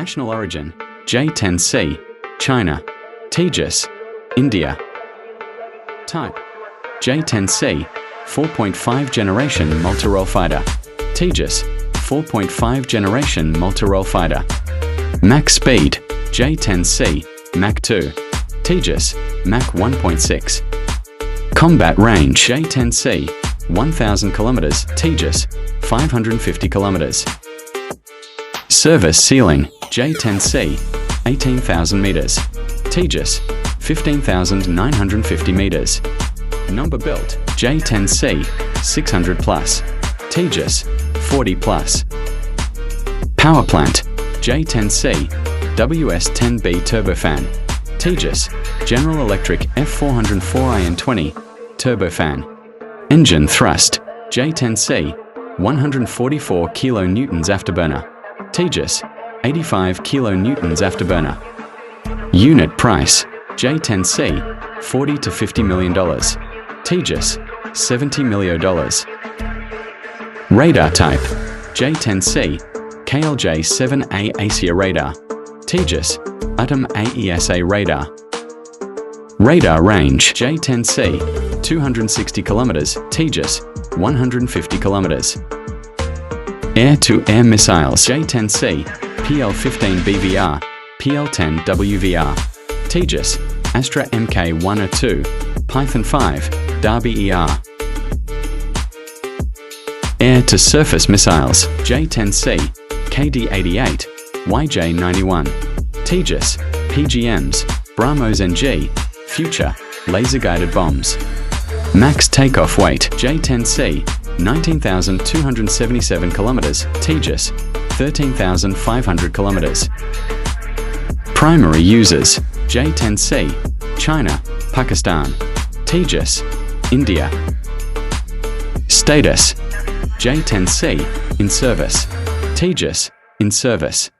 National origin, J-10C, China. Tejas, India. Type, J-10C, 4.5 generation multi-role fighter. Tejas, 4.5 generation multi-role fighter. Mach speed, J-10C, Mach 2. Tejas, Mach 1.6. Combat range, J-10C, 1,000 km, Tejas, 550 km. Service ceiling, J-10C, 18,000 meters. Tejas, 15,950 meters. Number built, J-10C, 600 plus. Tejas, 40 plus. Power plant, J-10C, WS-10B turbofan. Tejas, General Electric F404IN20 turbofan. Engine thrust, J-10C, 144 kilonewtons afterburner. Tejas, 85 kilonewtons afterburner. Unit price, J-10C, $40 to $50 million. Tejas, $70 million. Radar type, J-10C, KLJ-7A ASIA radar. Tejas, ATOM AESA radar. Radar range, J-10C, 260 km, Tejas, 150 km. Air-to-air missiles, J-10C, PL-15 BVR, PL-10 WVR. Tejas, Astra Mk1A Python 5, Darby ER. Air-to-surface missiles, J-10C, KD-88, YJ-91. Tejas, PGMs, Brahmos NG, Future, laser-guided bombs. Max takeoff weight, J-10C, 19,277 km, Tejas, 13,500 km. Primary users, J-10C, China, Pakistan. Tejas, India. Status, J-10C, in service. Tejas, in service.